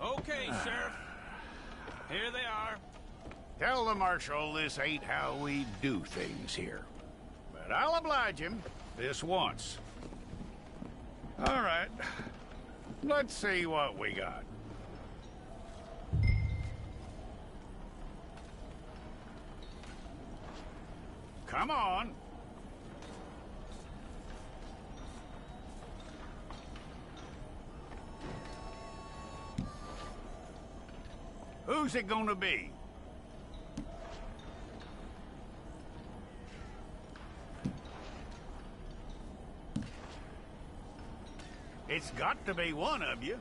Okay, Sheriff. Here they are. Tell the Marshal this ain't how we do things here. But I'll oblige him this once. All right. Let's see what we got. Come on. Who's it gonna be? It's got to be one of you.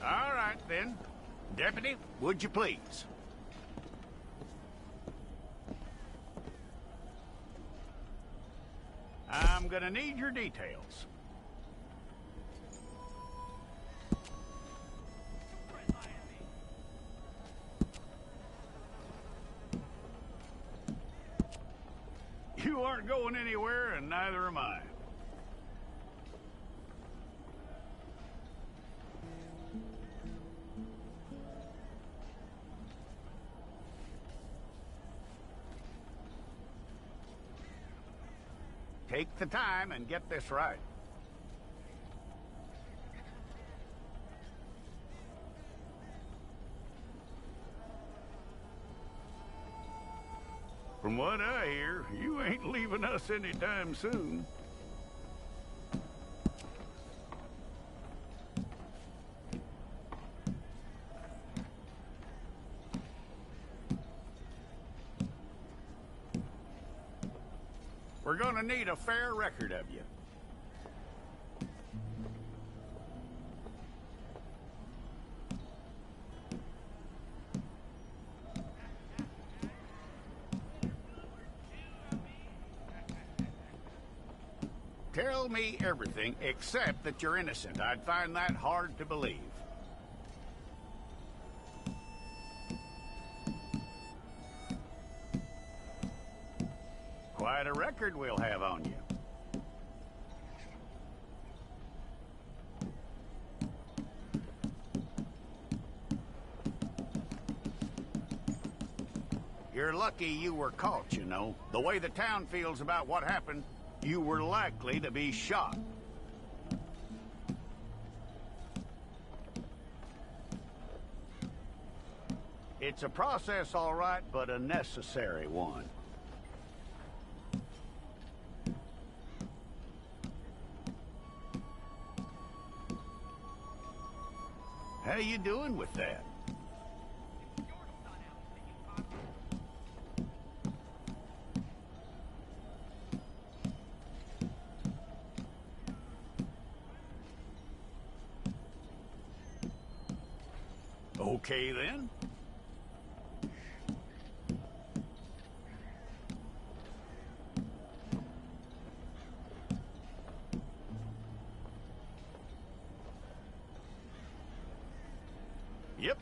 All right, then. Deputy, would you please? I'm gonna need your details. You aren't going anywhere, and neither am I. Take the time and get this right. From what I hear, you ain't leaving us anytime soon. We're gonna need a fair record of you. Tell me everything except that you're innocent. I'd find that hard to believe. Quite a record we'll have on you. You're lucky you were caught, you know. The way the town feels about what happened, you were likely to be shot. It's a process, all right, but a necessary one. How you doing with that? Okay, then. Yep.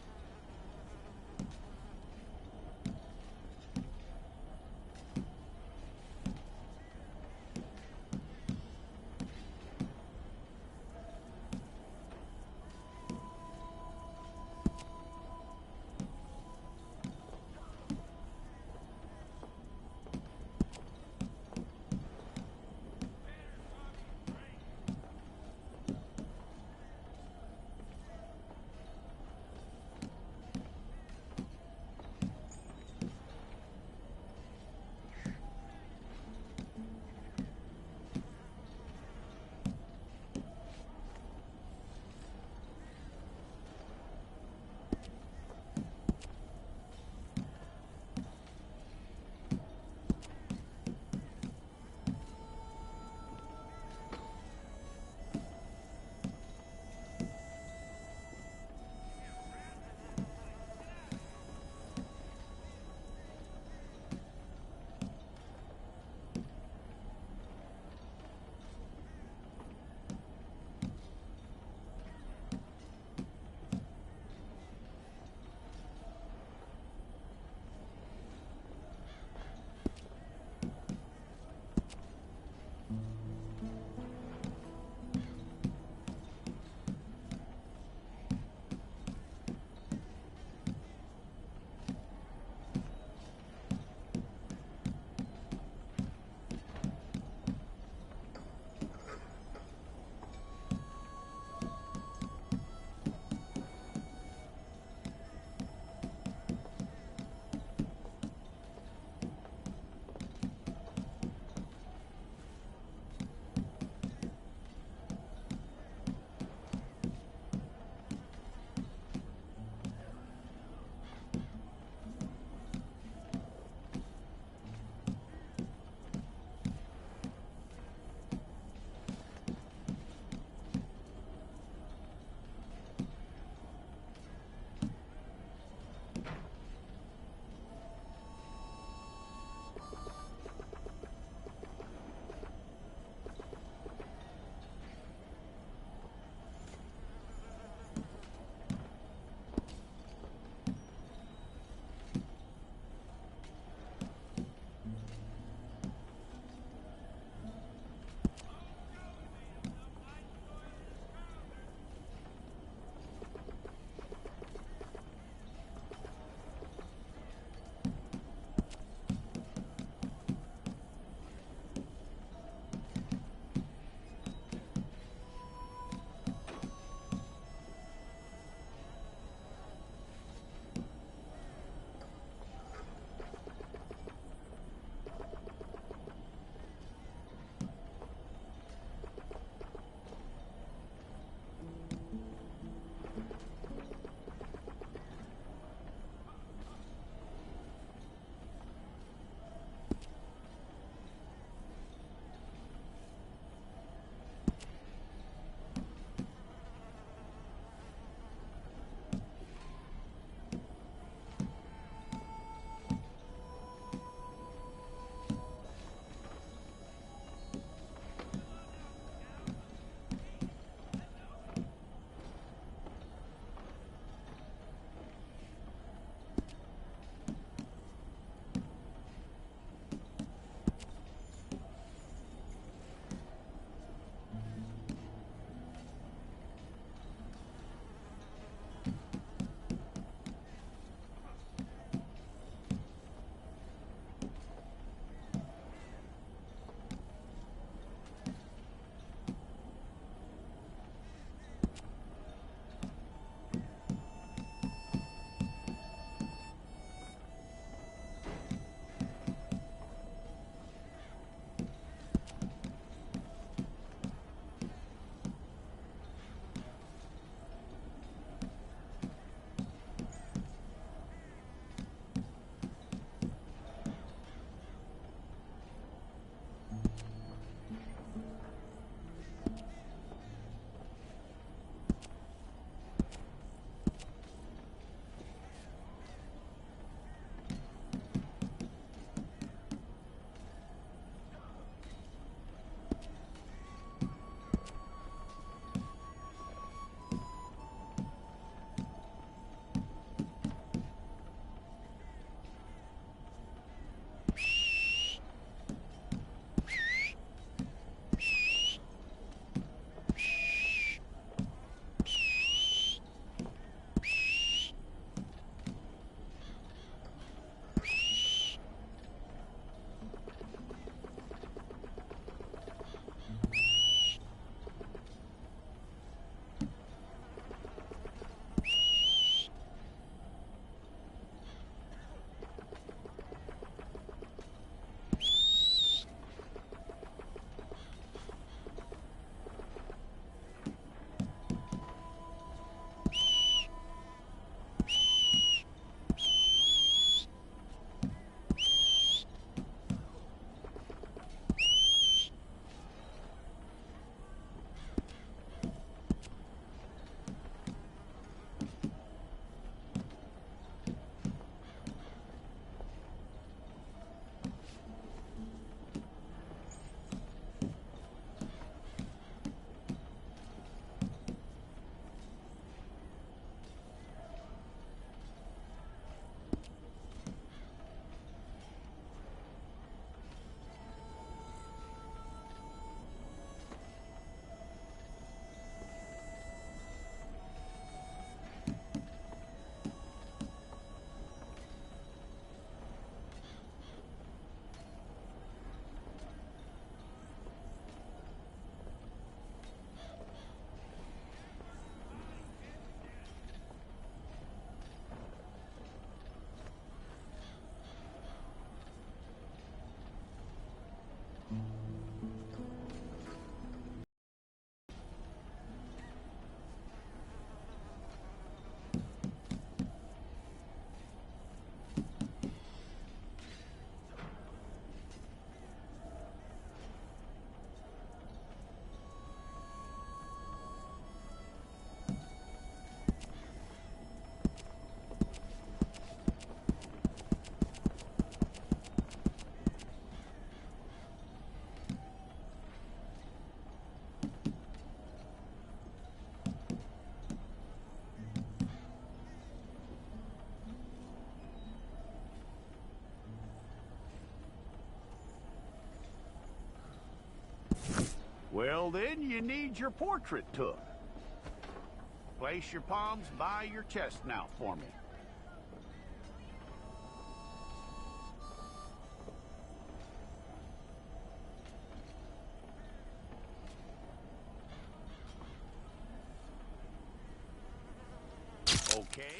Well, then you need your portrait took. Place your palms by your chest now for me. Okay.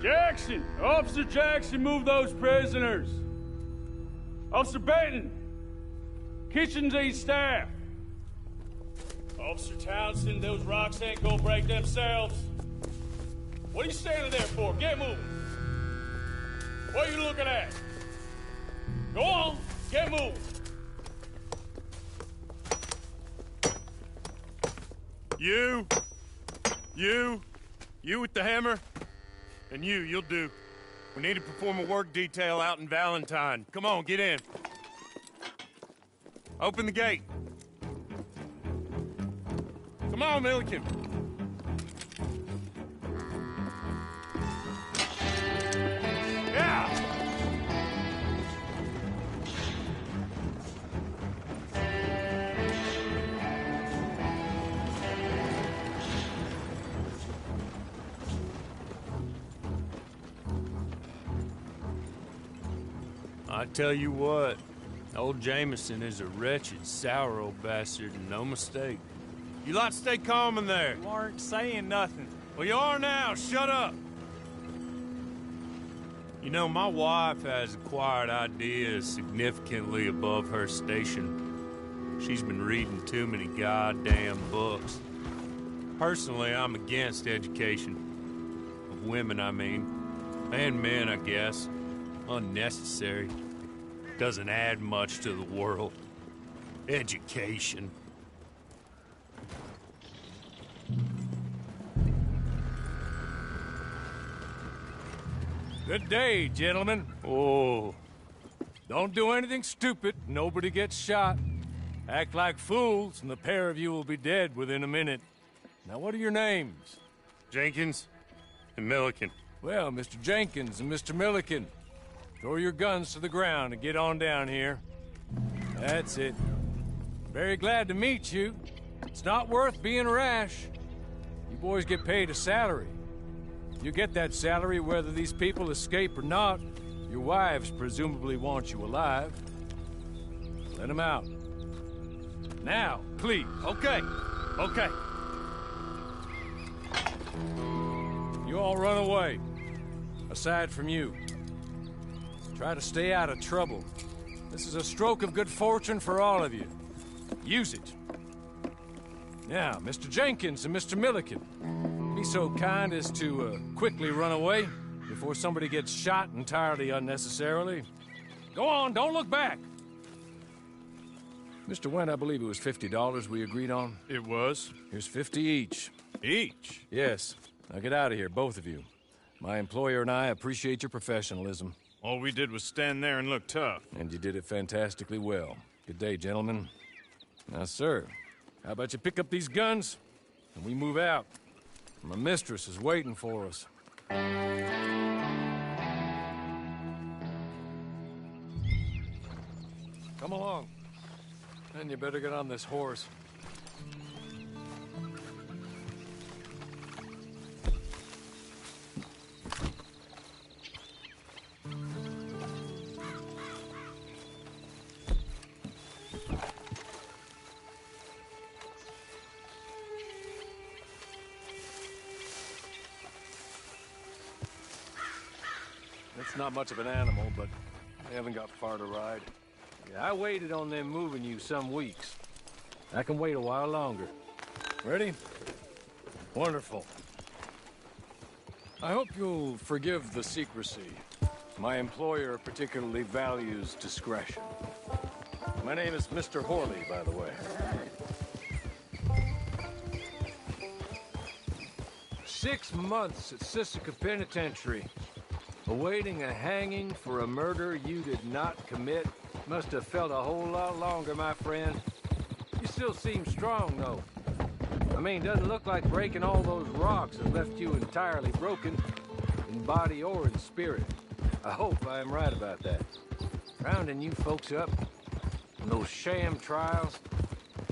Jackson! Officer Jackson, move those prisoners! Officer Benton! Kitchens aid staff! Officer Townsend, those rocks ain't gonna break themselves. What are you standing there for? Get moving! What are you looking at? Go on, get moving! You with the hammer? And you'll do. We need to perform a work detail out in Valentine. Come on, get in. Open the gate. Come on, Milliken. Yeah! I tell you what, old Jameson is a wretched, sour old bastard, and no mistake. You lot stay calm in there. You aren't saying nothing. Well, you are now. Shut up. You know, my wife has acquired ideas significantly above her station. She's been reading too many goddamn books. Personally, I'm against education. Of women, I mean. And men, I guess. Unnecessary. Doesn't add much to the world. Education. Good day, gentlemen. Oh, Don't do anything stupid. Nobody gets shot. Act like fools, and the pair of you will be dead within a minute. Now, what are your names? Jenkins and Milliken. Well, Mr. Jenkins and Mr. Milliken, throw your guns to the ground and get on down here. That's it. Very glad to meet you. It's not worth being rash. You boys get paid a salary. You get that salary whether these people escape or not. Your wives presumably want you alive. Let them out. Now, please. Okay. You all run away. Aside from you. Try to stay out of trouble. This is a stroke of good fortune for all of you. Use it. Now, Mr. Jenkins and Mr. Milliken, be so kind as to quickly run away before somebody gets shot entirely unnecessarily. Go on, don't look back. Mr. Wendt, I believe it was $50 we agreed on. It was. Here's 50 each. Each? Yes. Now get out of here, both of you. My employer and I appreciate your professionalism. All we did was stand there and look tough. And you did it fantastically well. Good day, gentlemen. Now, sir, how about you pick up these guns and we move out? My mistress is waiting for us. Come along. And you better get on this horse. It's not much of an animal, but they haven't got far to ride. Yeah, I waited on them moving you some weeks. I can wait a while longer. Ready? Wonderful. I hope you'll forgive the secrecy. My employer particularly values discretion. My name is Mr. Horley, by the way. 6 months at Sisika Penitentiary, awaiting a hanging for a murder you did not commit. Must have felt a whole lot longer, my friend. You still seem strong, though. I mean, doesn't look like breaking all those rocks have left you entirely broken, in body or in spirit. I hope I am right about that. Rounding you folks up, and those sham trials,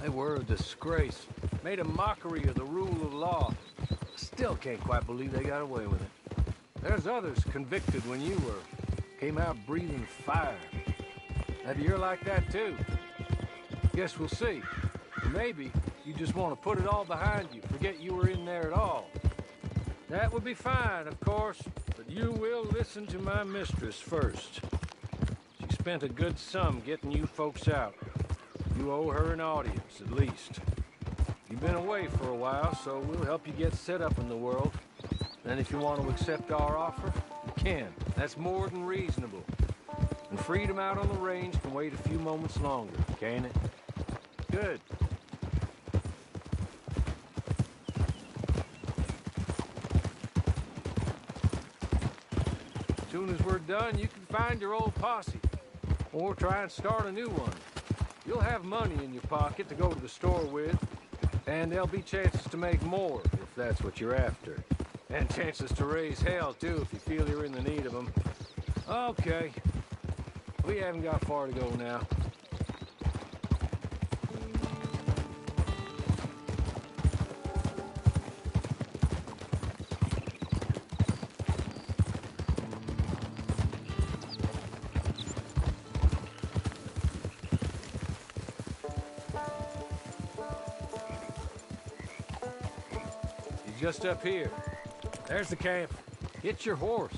they were a disgrace. Made a mockery of the rule of law. Still can't quite believe they got away with it. There's others convicted when you were. Came out breathing fire. Maybe you're like that too. Guess we'll see. Maybe you just want to put it all behind you, forget you were in there at all. That would be fine, of course, but you will listen to my mistress first. She spent a good sum getting you folks out. You owe her an audience, at least. You've been away for a while, so we'll help you get set up in the world. Then if you want to accept our offer, you can. That's more than reasonable. And freedom out on the range can wait a few moments longer, can't it? Good. As soon as we're done, you can find your old posse. Or try and start a new one. You'll have money in your pocket to go to the store with. And there'll be chances to make more, if that's what you're after. And chances to raise hell, too, if you feel you're in the need of them. Okay. We haven't got far to go now. Just up here. There's the camp. Get your horse.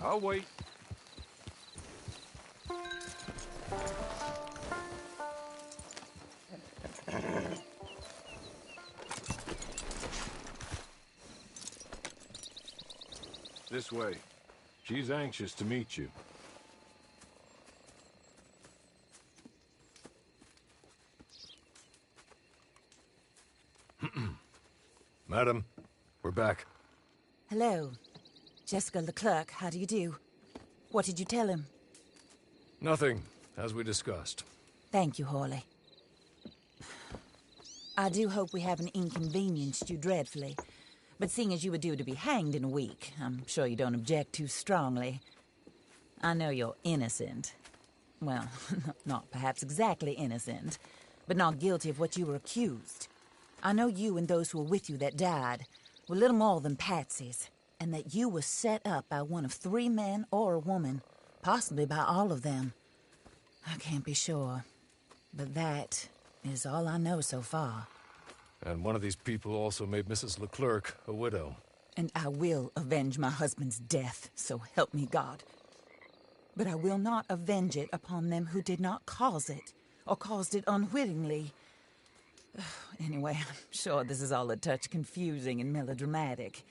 I'll wait. This way. She's anxious to meet you. Madam, we're back. Hello. Jessica Leclerc, how do you do? What did you tell him? Nothing, as we discussed. Thank you, Hawley. I do hope we haven't inconvenienced you dreadfully. But seeing as you were due to be hanged in a week, I'm sure you don't object too strongly. I know you're innocent. Well, not perhaps exactly innocent, but not guilty of what you were accused. I know you and those who were with you that died were little more than patsies, and that you were set up by one of 3 men or a woman, possibly by all of them. I can't be sure, but that is all I know so far. And one of these people also made Mrs. Leclerc a widow. And I will avenge my husband's death, so help me God. But I will not avenge it upon them who did not cause it, or caused it unwittingly. Anyway, I'm sure this is all a touch confusing and melodramatic.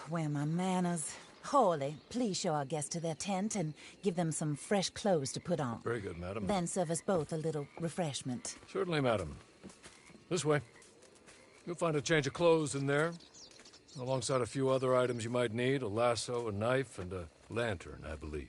Where are my manners? Hawley, please show our guests to their tent and give them some fresh clothes to put on. Very good, madam. Then serve us both a little refreshment. Certainly, madam. This way. You'll find a change of clothes in there, alongside a few other items you might need, a lasso, a knife, and a lantern, I believe.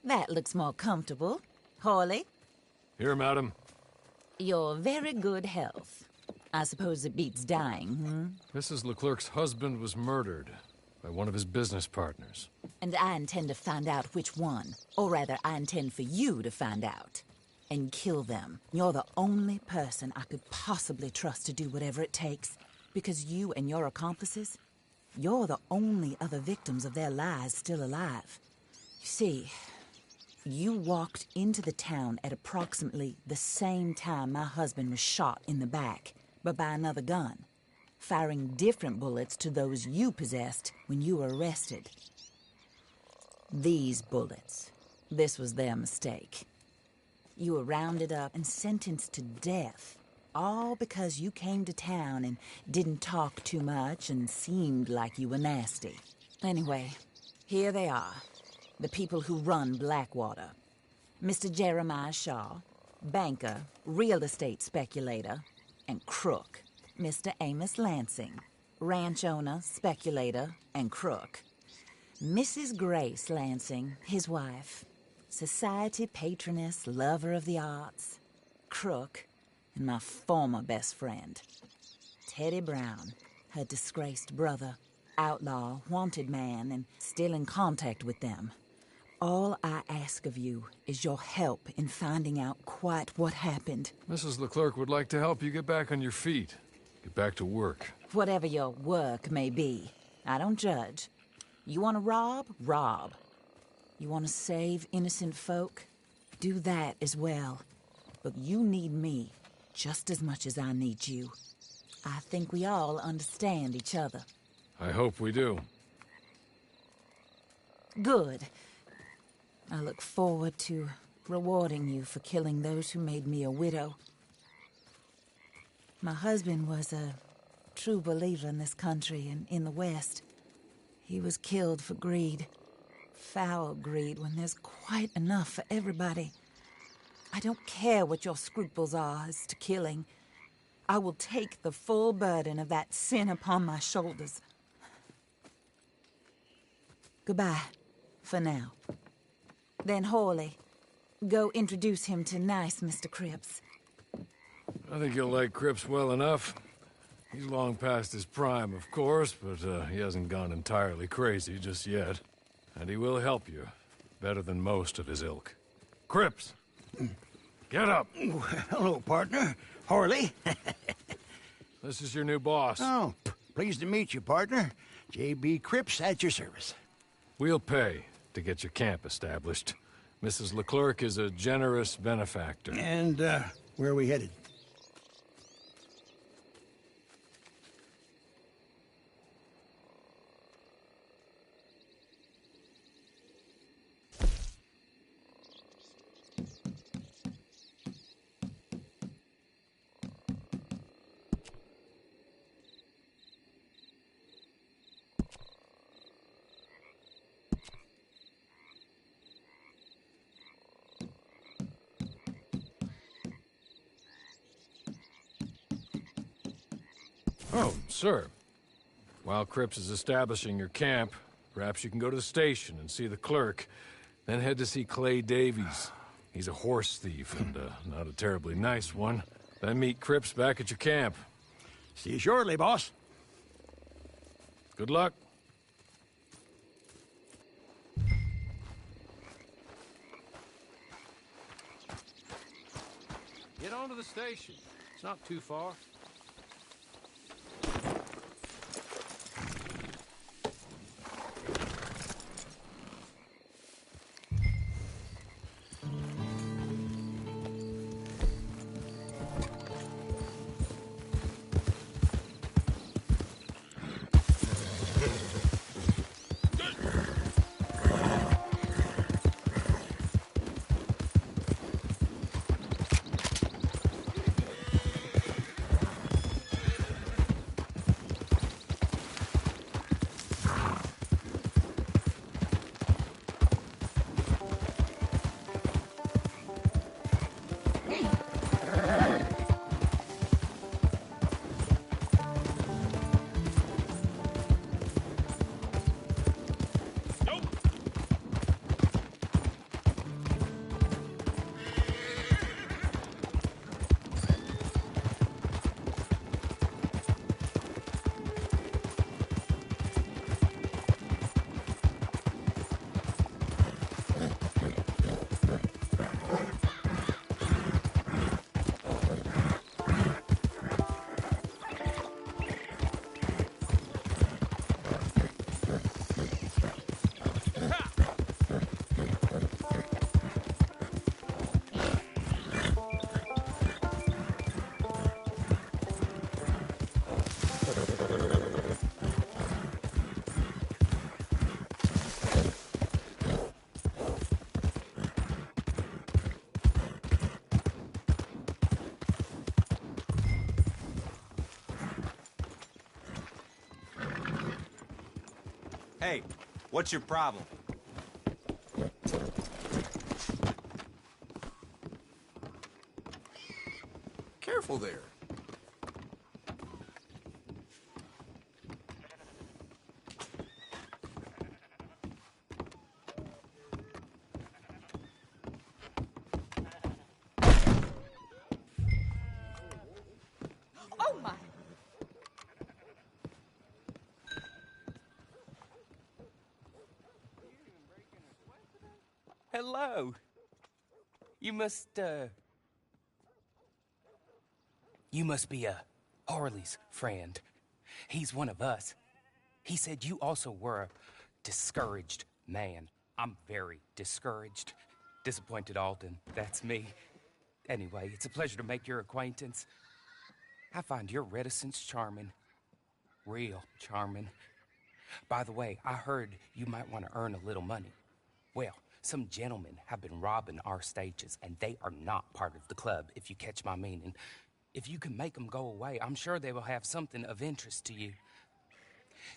That looks more comfortable. Hawley, Here, madam. your very good health. I suppose it beats dying, Mrs. Leclerc's husband was murdered by one of his business partners. And I intend to find out which one. Or rather, I intend for you to find out. And kill them. You're the only person I could possibly trust to do whatever it takes. Because you and your accomplices, you're the only other victims of their lies still alive. You see, you walked into the town at approximately the same time my husband was shot in the back, but by another gun, firing different bullets to those you possessed when you were arrested. These bullets, this was their mistake. You were rounded up and sentenced to death, all because you came to town and didn't talk too much and seemed like you were nasty. Anyway, here they are, the people who run Blackwater. Mr. Jeremiah Shaw, banker, real estate speculator, and crook. Mr. Amos Lansing, ranch owner, speculator, and crook. Mrs. Grace Lansing, his wife, society patroness, lover of the arts, crook, and my former best friend. Teddy Brown, her disgraced brother, outlaw, wanted man, and still in contact with them. All I ask of you is your help in finding out quite what happened. Mrs. Leclerc would like to help you get back on your feet. Get back to work. Whatever your work may be, I don't judge. You want to rob? Rob. You want to save innocent folk? Do that as well. But you need me just as much as I need you. I think we all understand each other. I hope we do. Good. I look forward to rewarding you for killing those who made me a widow. My husband was a true believer in this country and in the West. He was killed for greed. Foul greed when there's quite enough for everybody. I don't care what your scruples are as to killing. I will take the full burden of that sin upon my shoulders. Goodbye, for now. Then Hawley, go introduce him to nice Mr. Cripps. I think you'll like Cripps well enough. He's long past his prime, of course, but he hasn't gone entirely crazy just yet. And he will help you, better than most of his ilk. Cripps! Get up! Hello, partner. Harley. This is your new boss. Oh, pleased to meet you, partner. J.B. Cripps at your service. We'll pay to get your camp established. Mrs. Leclerc is a generous benefactor. And, where are we headed? Oh, sir. While Cripps is establishing your camp, perhaps you can go to the station and see the clerk, then head to see Clay Davies. He's a horse thief, and not a terribly nice one. Then meet Cripps back at your camp. See you shortly, boss. Good luck. Get on to the station. It's not too far. Hey, what's your problem? Careful there. Oh, my. Hello. You must be, Harley's friend. He's one of us. He said you also were a discouraged man. I'm very discouraged. Disappointed Alden, that's me. Anyway, it's a pleasure to make your acquaintance. I find your reticence charming. Real charming. By the way, I heard you might want to earn a little money. Well, some gentlemen have been robbing our stages, and they are not part of the club, if you catch my meaning. If you can make them go away, I'm sure they will have something of interest to you.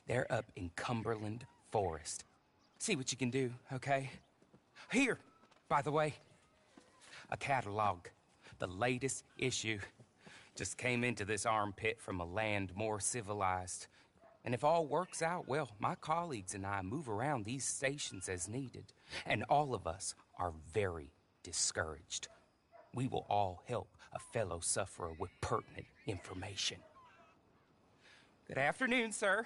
They're up in Cumberland Forest. See what you can do, okay? Here, by the way, a catalog. The latest issue. Just came into this armpit from a land more civilized. And if all works out, well, my colleagues and I move around these stations as needed. And all of us are very discouraged. We will all help a fellow sufferer with pertinent information. Good afternoon, sir.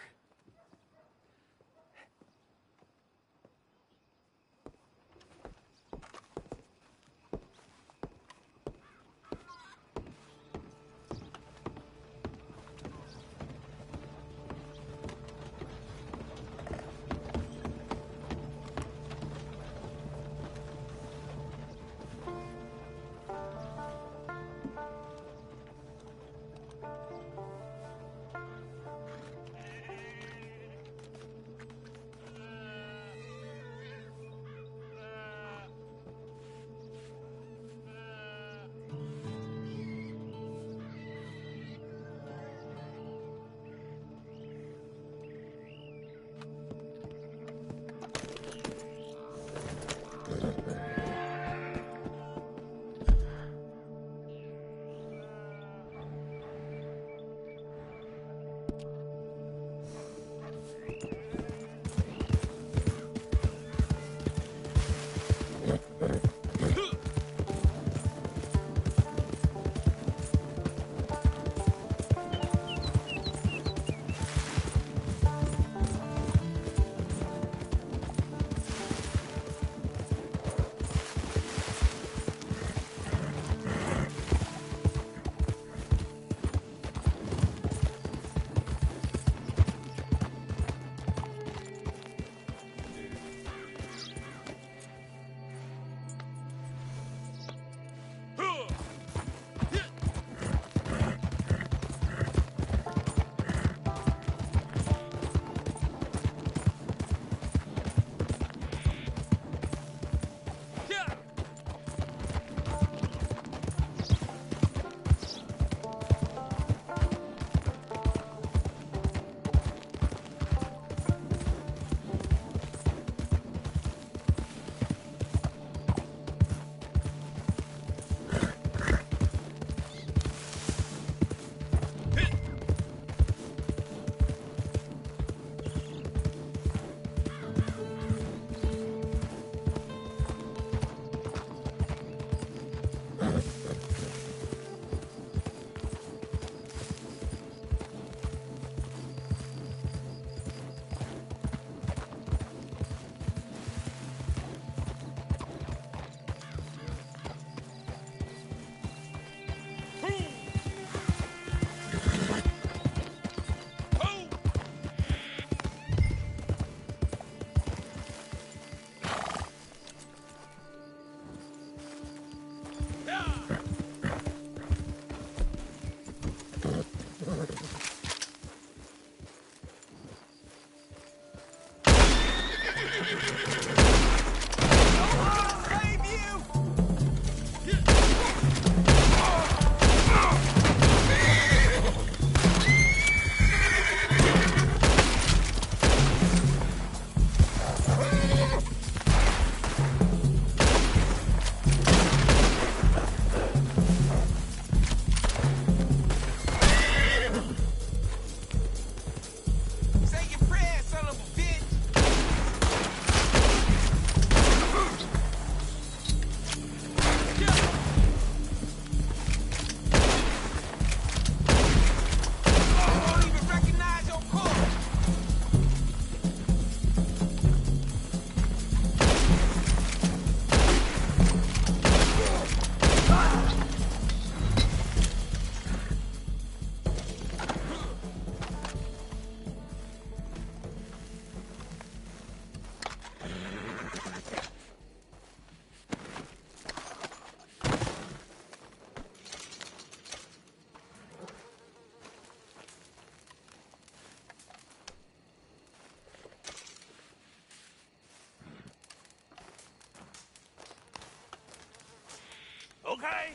right.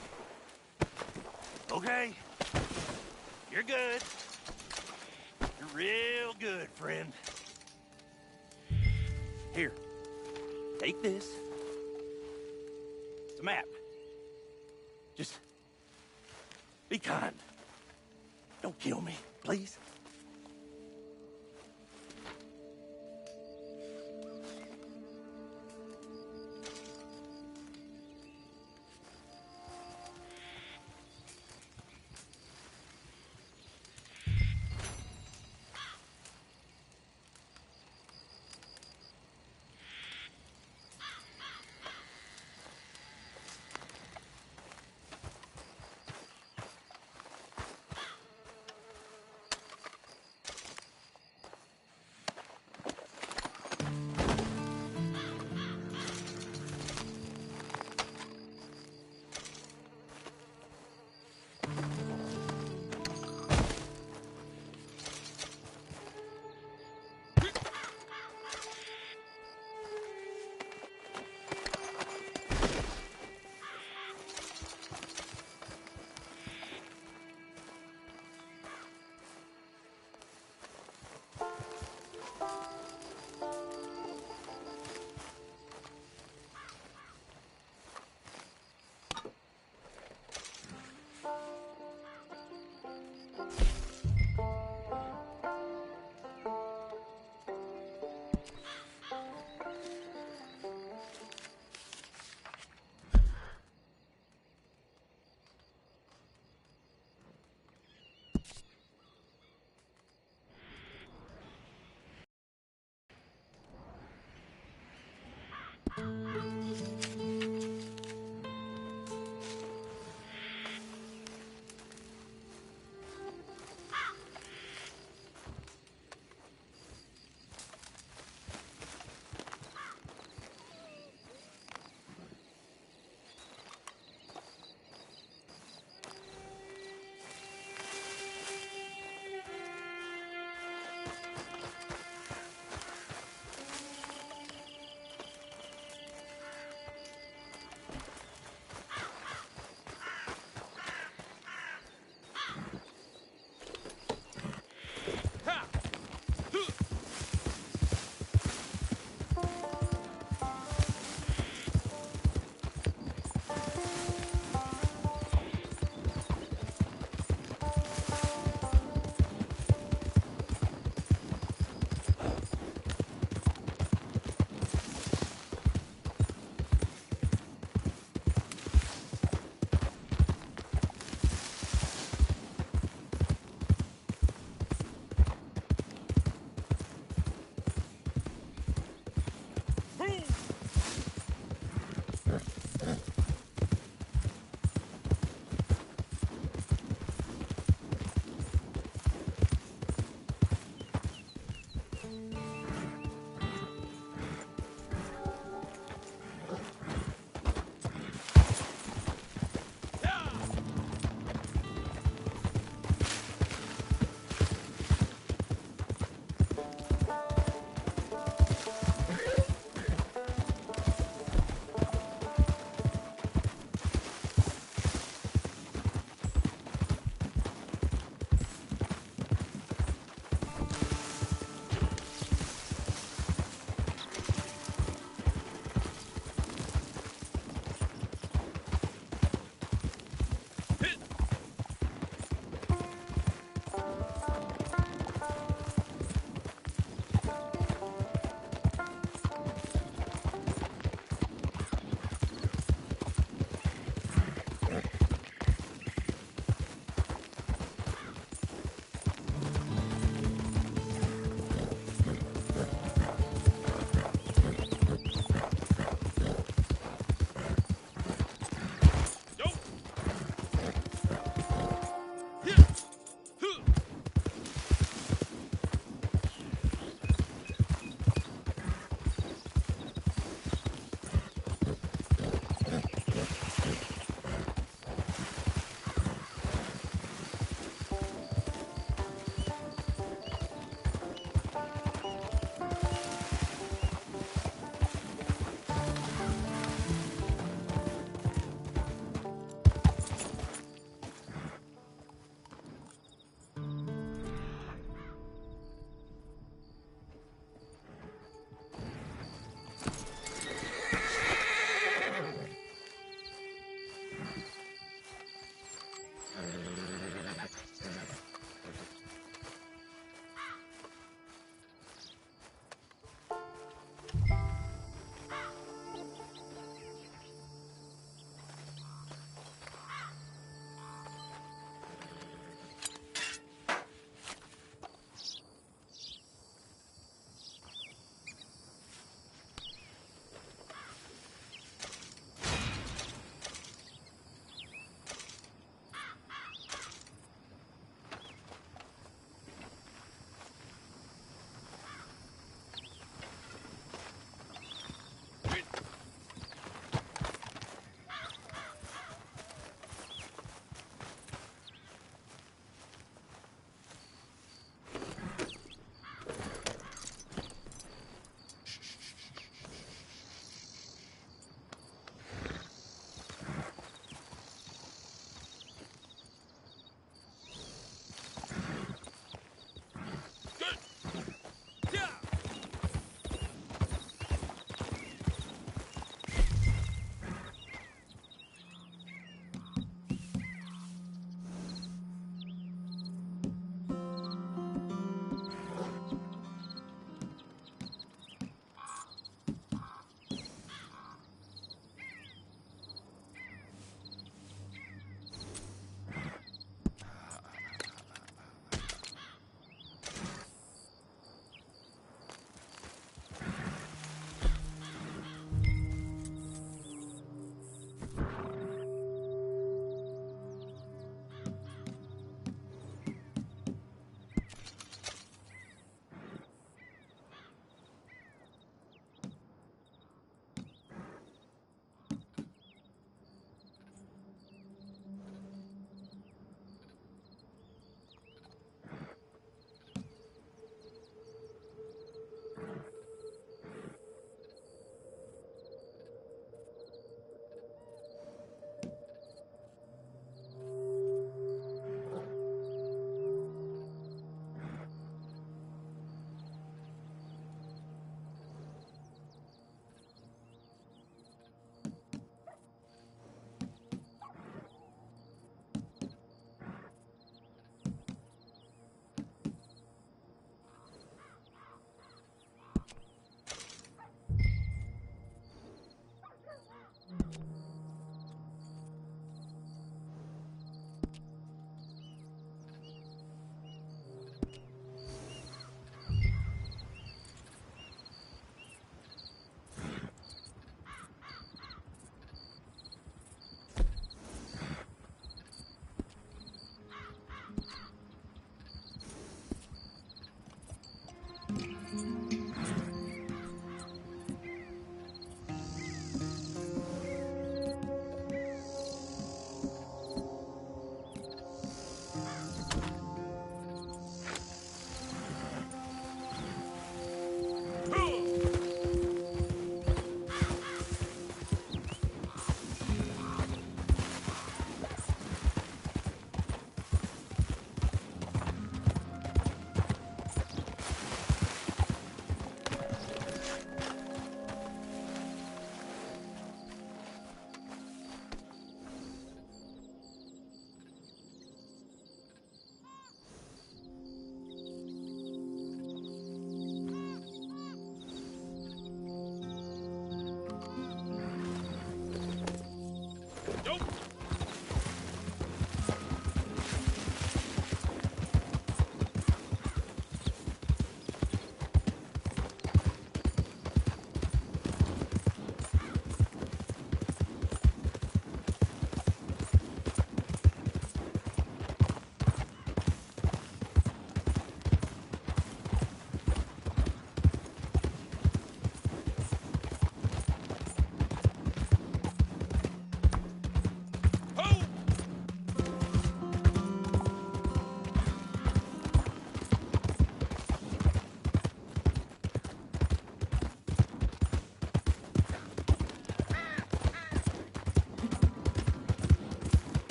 Okay. You're good. You're real good, friend. Here. Take this. It's a map. Just be kind. Don't kill me, please.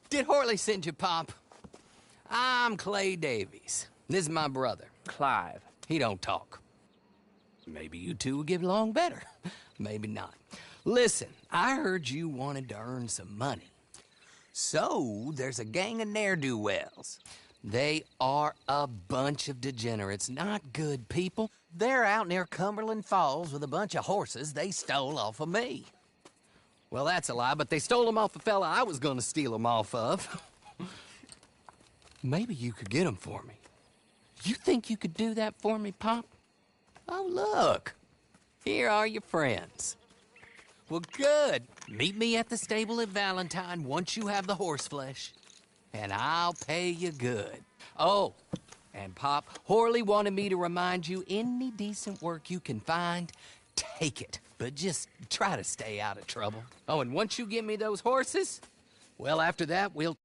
Did Horley send you, Pop? I'm Clay Davies. This is my brother, Clive. He don't talk. Maybe you two will get along better. Maybe not. Listen, I heard you wanted to earn some money. So, there's a gang of ne'er-do-wells. They are a bunch of degenerates, not good people. They're out near Cumberland Falls with a bunch of horses they stole off of me. Well, that's a lie, but they stole them off the fella I was gonna steal them off of. Maybe you could get them for me. You think you could do that for me, Pop? Oh, look. Here are your friends. Well, good. Meet me at the stable at Valentine once you have the horse flesh. And I'll pay you good. Oh, and Pop, Horley wanted me to remind you, any decent work you can find, take it. But just try to stay out of trouble. Oh, and once you give me those horses, well, after that, we'll...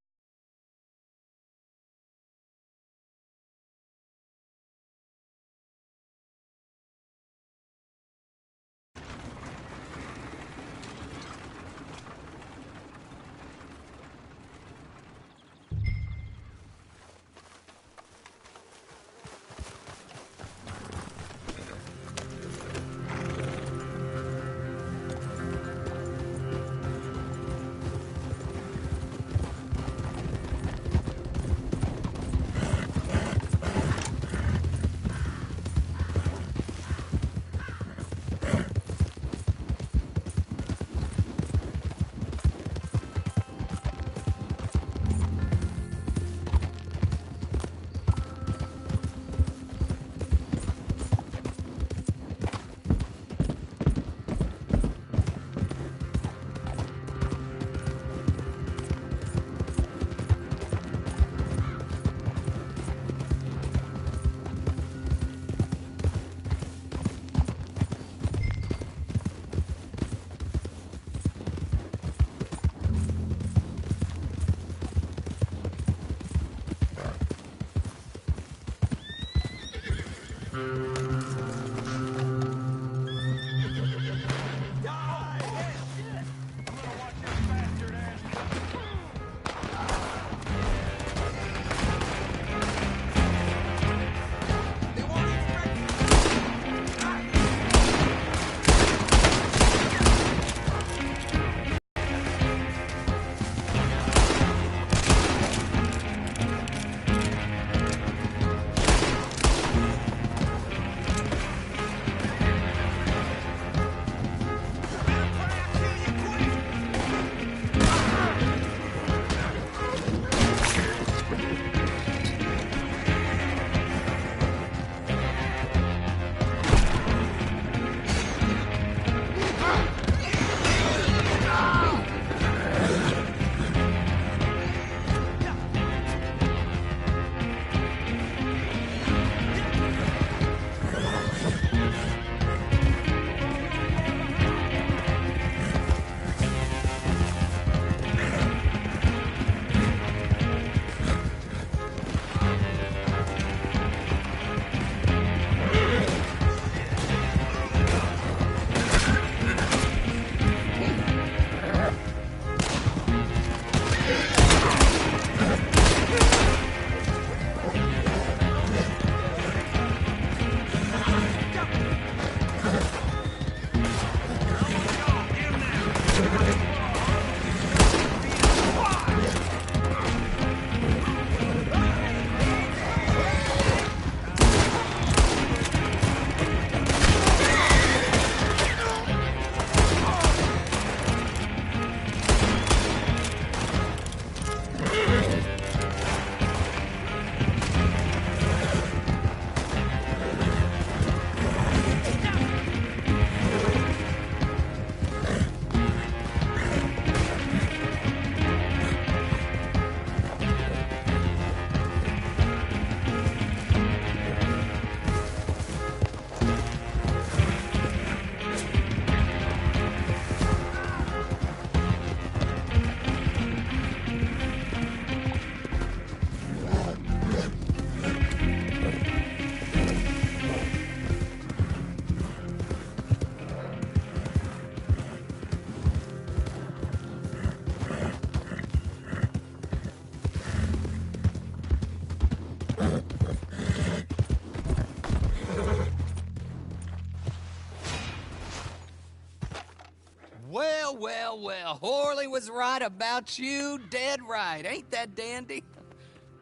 well. Horley was right about you, dead right. Ain't that dandy?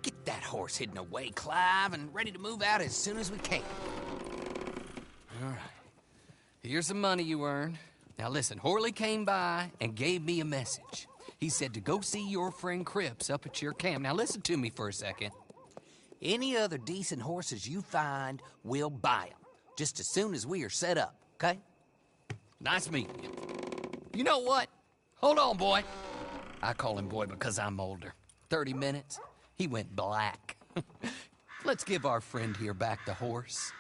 Get that horse hidden away, Clive, and ready to move out as soon as we can. All right. Here's the money you earned. Now listen, Horley came by and gave me a message. He said to go see your friend Cripps up at your camp. Now listen to me for a second. Any other decent horses you find, we'll buy them. Just as soon as we are set up, okay? Nice meeting you. You know what? Hold on, boy. I call him boy because I'm older. 30 minutes, he went black. Let's give our friend here back the horse.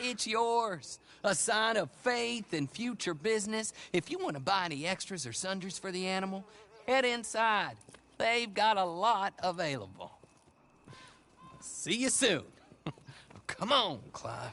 It's yours. A sign of faith and future business. If you want to buy any extras or sundries for the animal, head inside. They've got a lot available. See you soon. Come on, Clive.